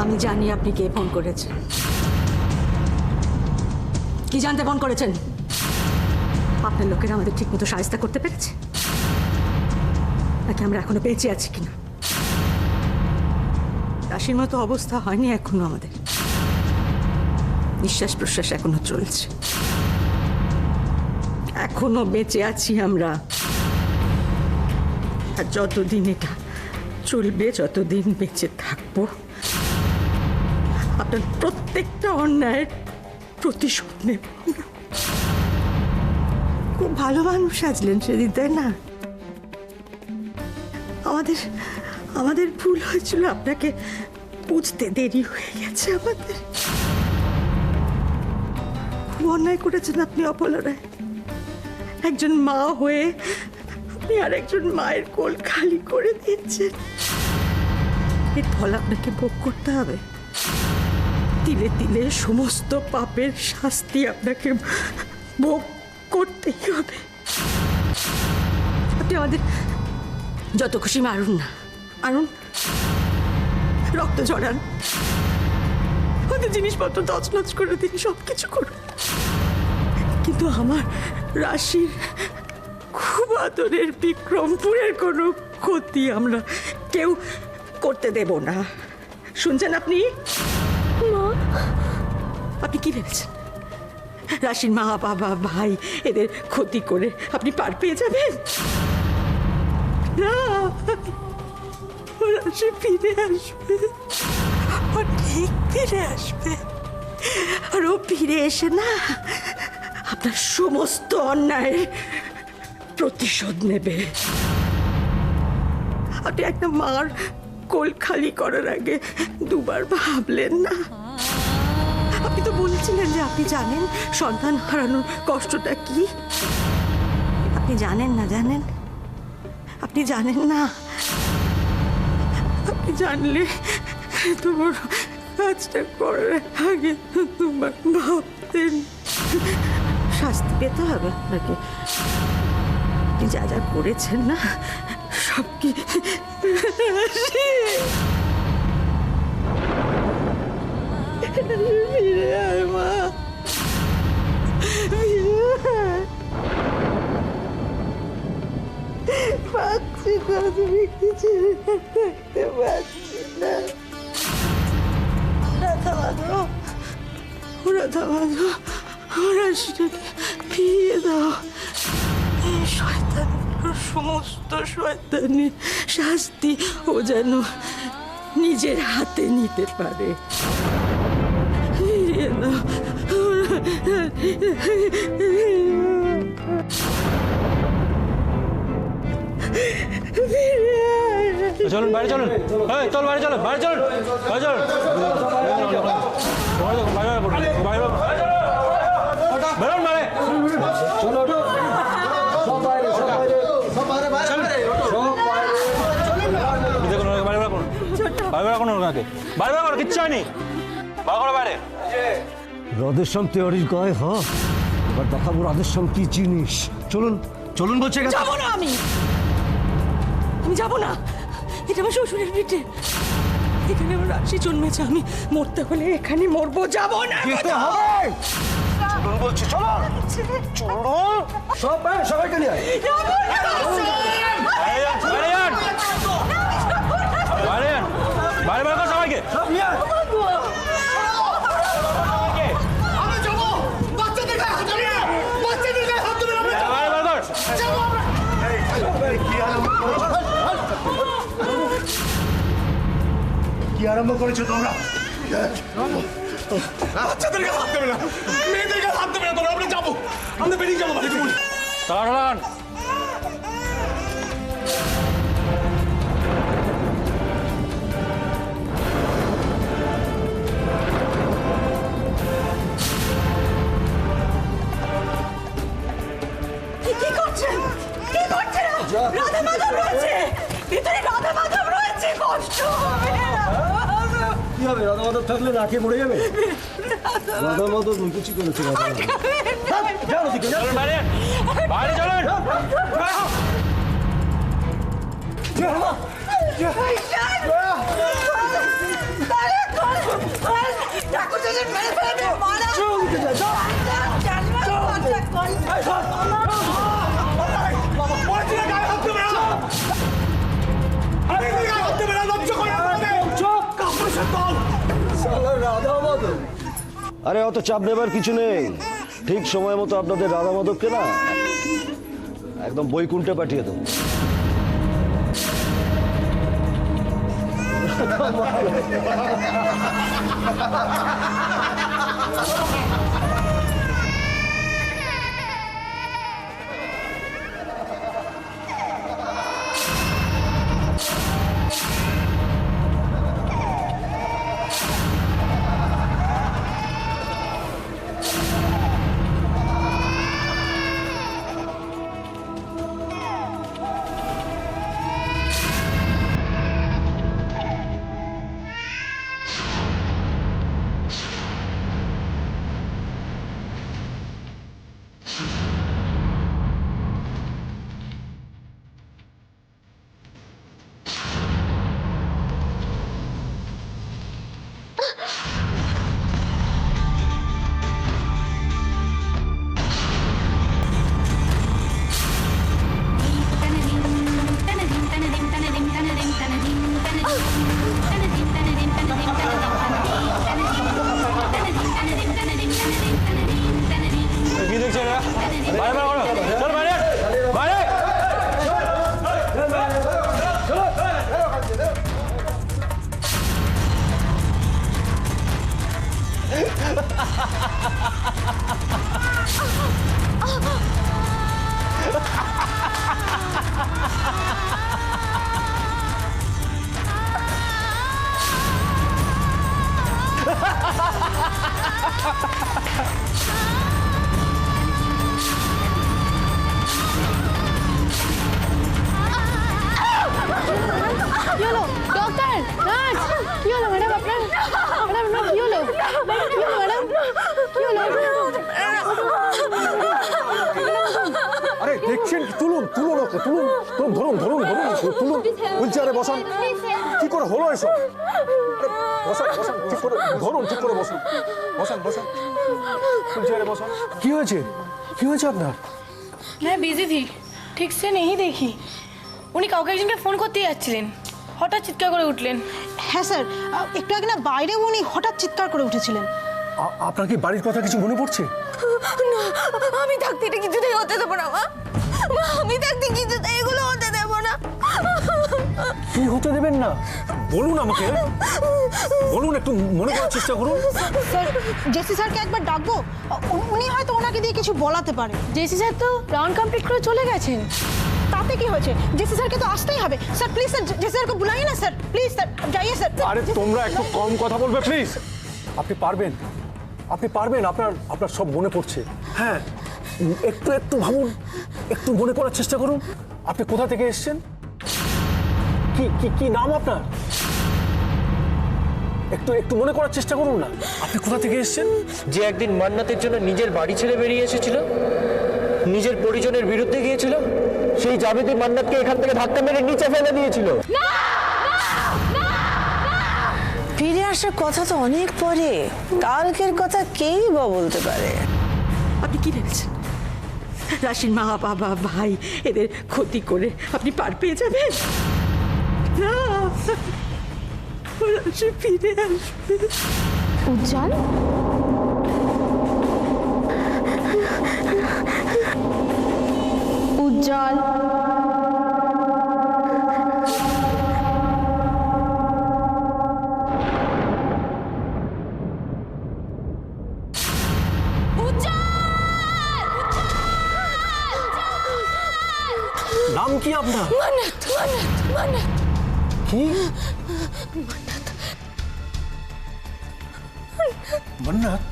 আমি জানি আপনি কে ফোন করেছেন। কি জানতে ফোন করেছেন? আপনার লোকেরা আমাদের ঠিক মতো সাহায্য করতে পেরেছে নাকি আমরা এখনো বেঁচে আছি কিনা? রাশির মতো অবস্থা হয়নি এখনো আমাদের। নিঃশ্বাস প্রশ্বাস এখনো চলছে, এখনো বেঁচে আছি আমরা। আর যতদিন এটা চলবে, যতদিন বেঁচে থাকবো, আপনার প্রত্যেকটা অন্যায়ের প্রতিশোধ নেব। খুব ভালো মানুষ সাজলেন সেদিন, তাই না? আমাদের ভুল হয়েছিল, আপনাকে বুঝতে দেরি হয়ে গেছে আমাদের। খুব অন্যায় করেছেন আপনি অপলা রায়। একজন মা হয়ে আপনি আর একজন মায়ের কোল খালি করে দিয়েছেন। এর ফল আপনাকে ভোগ করতে হবে। তিলে তিলে সমস্ত পাপের শাস্তি আপনাকে ভোগ করতেই হবে। আপনি আমাদের যত খুশি মারুন না, মারুন, রক্ত ঝরান, ওদের জিনিসপত্র তছনছ করে দিন, সবকিছু করুন, কিন্তু আমার রাশির খুব আদরের বিক্রমপুরের কোনো ক্ষতি আমরা কেউ করতে দেব না। শুনছেন আপনি? মা, আপনি কি ভেবেছেন রাশির মা বাবা ভাই এদের ক্ষতি করে আপনি পার পেয়ে যাবেন? না, রাশি ফিরে আসবে, ও ঠিক ফিরে আসবে। আর ও ফিরে এসে না আপনার সমস্ত অন্যায়ের প্রতিশোধ নেবে। আপনি একটা মার কোল খালি করার আগে দুবার ভাবলেন না? আপনি তো বলছিলেন যে আপনি জানেন সন্তান হারানোর কষ্টটা কি। আপনি জানেন না? জানেন? আপনি জানেন না? আপনি জানলে তোমার কাজটা করার আগে তোমার ভাবতেন। শাস্তি পেতে হবে আপনাকে। আপনি যা যা করেছেন না সব কি ফিরে আয় মা, পাচ্ছি না, তুমি কিছু থাকতে পারছি না। রাধা মাধব, রাধা মাধব, আমার আসিটাকে ফিরিয়ে দাও। এই শয়তানগুলোর সমস্ত শয়তানি শাস্তি ও যেন নিজের হাতে নিতে পারে। ফিরিয়ে দাও। চলুন বাইরে, চলুন, চল বাইরে, চলুন বাইরে, চলুন বাইরে, চলুন বেরোন বাইরে, চলো কিচ্ছু হয়নি, বাইরে। রাধেশ্যাম তেওয়ারির গায়ে হাত, এবার দেখাবো রাধেশ্যাম কি জিনিস। চলুন চলুন বলছে। যাবো না, আমি যাবো না। এটা আমার শ্বশুরের পিঠে, এখানে আমার রাশি জন্মেছে। আমি মরতে হলে এখানে মরবো, যাবো না। চলুন বলছি, চলো চলুন। সবাইকে নিয়ে সবাইকে কি আরম্ভ করেছো তোমরা? বাচ্চাদেরকে হাত দেবে না, মেয়েদেরকে হাত দেবে না। তোমরা আমরা যাবো, আমরা বেরিয়ে যাবো। চালান কি করছেন? কি করছেন? রাধা মাধব রয়েছে ভিতরে, রাধা মাধব রয়েছে, কষ্ট হবে। কি হবে? রাধা মাধব থাকলে না খেয়ে মরে যাবে? রাধা মাধব কিছু করেছে? বাইরে, বাইরে চলুন। বলছি না গায়ে হাত দেবে না আরে গায়ে হাত দেবে না লজ্জা করে না চুপ কাপড় সত্তল আরে অত চাপ নেবার কিছু নেই, ঠিক সময় মতো আপনাদের রাধা মাধবকে না একদম বৈকুণ্ঠে পাঠিয়ে দেবো। কি দেখছেন এরা? বাইরে বার করো, চল বাইরে, বাইরে। কি হলো ডক্টর নার্স কি হলো ম্যাডাম আপনার ম্যাডাম কি হলো কি হলো ম্যাডাম কি হলো আরে দেখছেন তুলুন তুলুন ওকে তুলুন তুলুন ধরুন ধরুন ধরুন তুলুন হুইল চেয়ারে বসান কি করে হলো এসব বসান বসান ঠিক করে ধরুন ঠিক করে বসান বসান বসান হুইল চেয়ারে বসান কি হয়েছে আপনার मैं बिजी थी ठीक से नहीं देखी উনি কাউকে একজনকে ফোন করতে যাচ্ছিলেন হঠাৎ চিৎকার করে উঠলেন হ্যাঁ স্যার একটু আগে না বাইরে উনি হঠাৎ চিৎকার করে উঠেছিলেন। আপনার কি বাড়ির কথা কিছু মনে পড়ছে না আমি থাকতে এটা কিছুতেই হতে দেবো না মা আমি থাকতে কিছুতেই এগুলো হতে দেবো না। কি হতে দেবেন না বলুন আমাকে বলুন একটু মনে করার চেষ্টা করুন স্যার জেসি স্যারকে একবার ডাকবো উনি হয়তো ওনাকে দিয়ে কিছু বলাতে পারে। জেসি স্যার তো রাউন্ড কমপ্লিট করে চলে গেছেন তাতে কি হয়েছে জেসি স্যারকে তো আসতেই হবে স্যার প্লিজ স্যার জেসি স্যারকে বুলাইয়ে না স্যার প্লিজ স্যার যাইয়ে স্যার। আরে তোমরা একটু কম কথা বলবে প্লিজ আপনি পারবেন আপনার আপনার সব মনে পড়ছে হ্যাঁ একটু একটু ভাবুন একটু মনে করার চেষ্টা করুন আপনি কোথা থেকে এসেছেন কি কি কি নাম আপনার একটু একটু মনে করার চেষ্টা করুন না আপনি কোথা থেকে এসেছেন যে একদিন মান্নাতের জন্য নিজের বাড়ি ছেড়ে বেরিয়ে এসেছিল নিজের পরিজনের বিরুদ্ধে গিয়েছিল সেই জাবেদি মান্নাতকে এখান থেকে ধাক্কা মেরে নিচে ফেলে দিয়েছিল ফিরে আসার কথা তো অনেক পরে কালকের কথা কেই বা বলতে পারে। আপনি কি ভেবেছেন রাশির মা বাবা ভাই এদের ক্ষতি করে আপনি পার পেয়ে যাবেন না রাশি ফিরে আসবে। উজ্জ্বল উজ্জ্বল নাম কি আপনার মান্নাত মান্নাত মান্নাত কি মান্নাত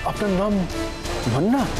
আপনার নাম মান্নাত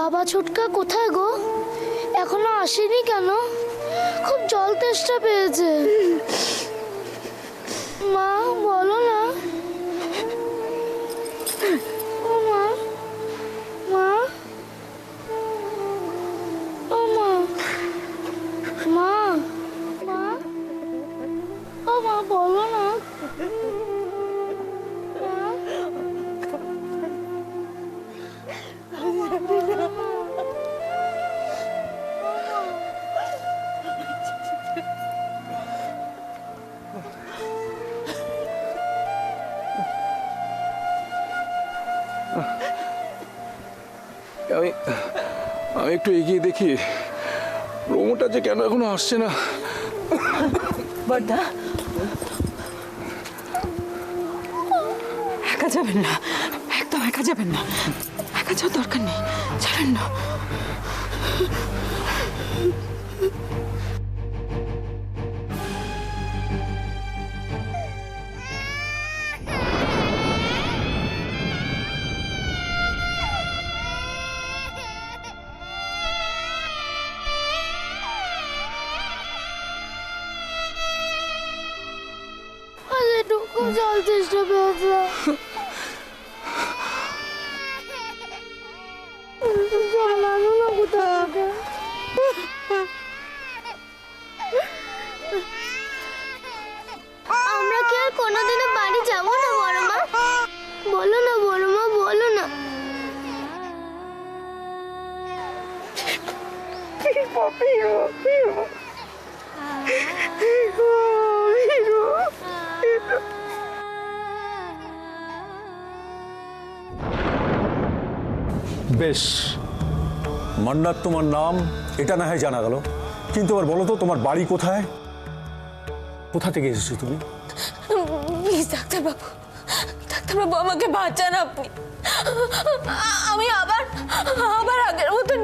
বাবা ছোটকা কোথায় গো? এখনো আসেনি কেন? খুব জল তেষ্টা পেয়েছে। মা বলো না। ও মা, মা, ও মা, মা, মা, ও মা বলো না। আমি একটু এগিয়ে দেখি রোমোটা যে কেন এখনো আসছে না। বর্দা, একা যাবেন না, একদম একা যাবেন না। একা যাওয়ার দরকার নেই, ছাড়েন না। খুব জল তেষ্টা পেয়েছে। জল আনো না কোথাও থেকে। আমরা কি আর কোনোদিনও বাড়ি যাবো না বড় মা? বলো না বড় মা, বলো না। বেশ, মান্নাত তোমার নাম এটা না হয় জানা গেল, কিন্তু এবার বলো তো তোমার বাড়ি কোথায়? কোথা থেকে এসেছো তুমি? প্লিজ ডাক্তারবাবু, ডাক্তারবাবু আমাকে বাঁচান আপনি। আমি আবার আগের মতো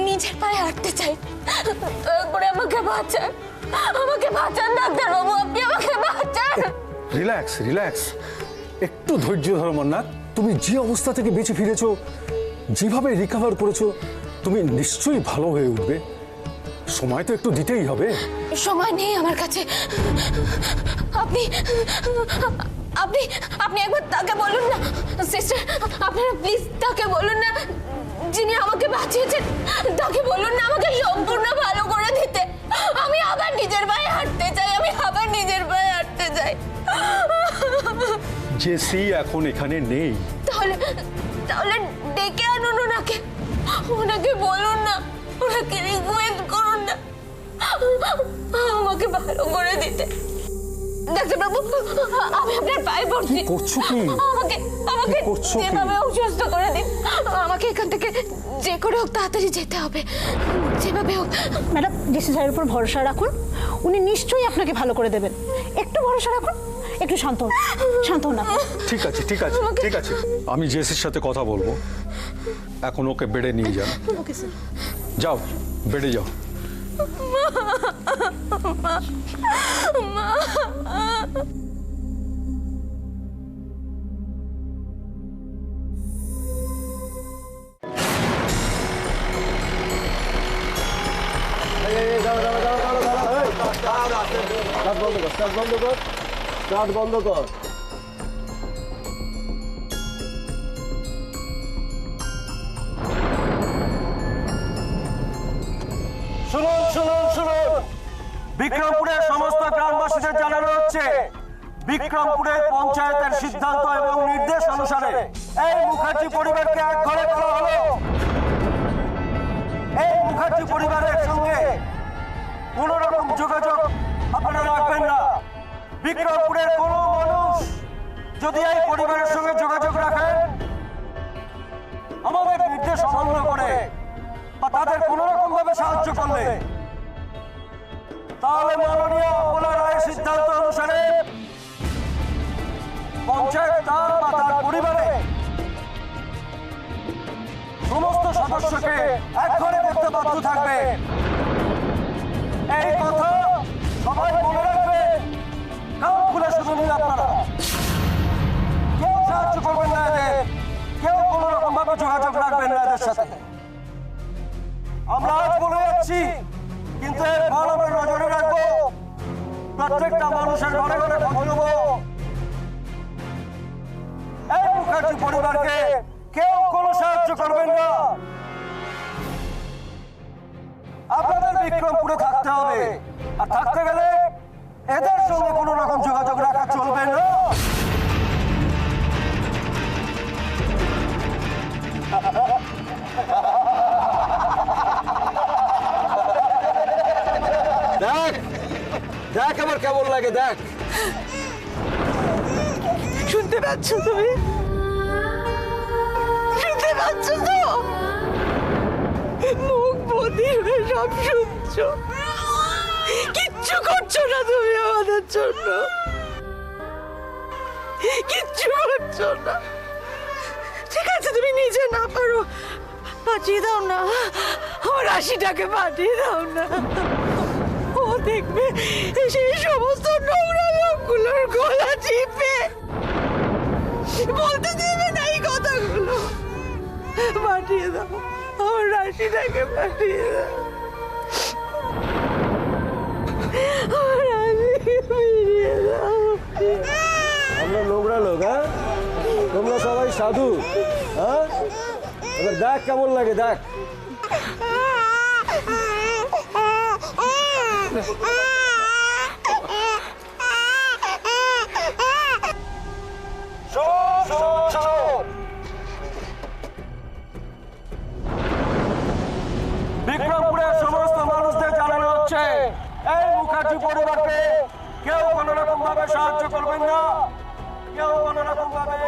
নিজের পায়ে হাঁটতে চাই। দয়া করে আমাকে বাঁচান, আমাকে বাঁচান ডাক্তারবাবু, আপনি আমাকে বাঁচান। রিল্যাক্স রিল্যাক্স, একটু ধৈর্য ধরো মান্নাত। তুমি যে অবস্থা থেকে বেঁচে ফিরেছো, যেভাবে রিকভার করেছো, তুমি নিশ্চয়ই ভালো হয়ে উঠবে। সময় তো একটু দিতেই হবে। সময় নেই আমার কাছে। আপনি আপনি আপনি একবার তাকে বলুন না সিস্টার, আপনারা প্লিজ তাকে বলুন না, যিনি আমাকে বাঁচিয়েছেন তাকে বলুন না আমাকে সম্পূর্ণ ভালো করে দিতে। আমি আবার নিজের পায়ে হাঁটতে চাই, আমি আবার নিজের পায়ে হাঁটতে চাই। জেসি এখন এখানে নেই। তাহলে ডেকে আনুন ওনাকে, ওনাকে বলুন না, ওনাকে রিকোয়েস্ট করুন না আমাকে ভালো করে দিতে। ডাক্তারবাবু, আমি আপনার পায়ে পড়ছি। করছো কি? আমাকে যেভাবে সুস্থ করে দিন। আমাকে এখান থেকে যে করে হোক তাড়াতাড়ি যেতে হবে, যেভাবে হোক। ম্যাডাম, জেসি স্যারের উপর ভরসা রাখুন, উনি নিশ্চয়ই আপনাকে ভালো করে দেবেন। একটু ভরসা রাখুন, একটু শান্ত হন। ঠিক আছে ঠিক আছে ঠিক আছে, আমি জেসির সাথে কথা বলবো। এখন ওকে বেডে নিয়ে যান। Okay sir. যাও, বেডে যাও। স্টার্ট বন্ধ কর। শুনুন শুনুন শুনুন, বিক্রমপুরের সমস্ত গ্রামবাসীদের জানানো হচ্ছে, বিক্রমপুরের পঞ্চায়েতের সিদ্ধান্ত এবং নির্দেশ অনুসারে এই মুখার্জি পরিবারকে এক ঘরে করা হলো। এই মুখার্জি পরিবারের সঙ্গে কোন রকম যোগাযোগ আপনারা রাখবেন না। বিক্রমপুরের কোনো মানুষ যদি এই পরিবারের সঙ্গে যোগাযোগ রাখেন, আমাদের নির্দেশ অমান্য করে বা তাদের কোন রকম ভাবে সাহায্য করলে, তাহলে মাননীয় অবলা রায়ের সিদ্ধান্ত অনুসারে পঞ্চায়েত তার বা তার পরিবারে সমস্ত সদস্যকে এক ঘরে করতে বাধ্য থাকবে। এই কথা সবাই মনে রাখবেন। কান খুলে শুনুন আপনারা, কেউ সাহায্য করবেন না এদের, কেউ কোন রকম ভাবে যোগাযোগ রাখবেন না এদের সাথে। সাহায্য করবেন না। আপনাদের বিক্রমপুরে থাকতে হবে, আর থাকতে গেলে এদের সঙ্গে কোনো রকম যোগাযোগ রাখা চলবে না। দেখ দেখ আমার কেমন লাগে, দেখ। শুনতে পাচ্ছ তুমি? শুনতে পাচ্ছ তো? মুখ বধির হয়ে সব শুনছো, কিচ্ছু করছো না তুমি আমাদের জন্য, কিচ্ছু করছো না। ঠিক আছে, তুমি নিজে না পারো, পাঠিয়ে দাও না, আমার রাশিটাকে পাঠিয়ে দাও না। ও দেখবে সেই সমস্ত নোংরা লোকগুলোর গলা টিপে বলতে দেবে না এই কথাগুলো। পাঠিয়ে দাও, আমার রাশিটাকে পাঠিয়ে দাও, আমার রাশিকে ফিরিয়ে দাও। আমরা নোংরা লোক, হ্যাঁ? তোমরা সবাই সাধু, হ্যাঁ? এবার দেখ কেমন লাগে, দেখ। বিক্রমপুরের সমস্ত মানুষদের জানানো হচ্ছে, এই মুখার্জি পরিবারকে কেউ কোনো রকম ভাবে সাহায্য করবেন না, কেউ কোনো রকম ভাবে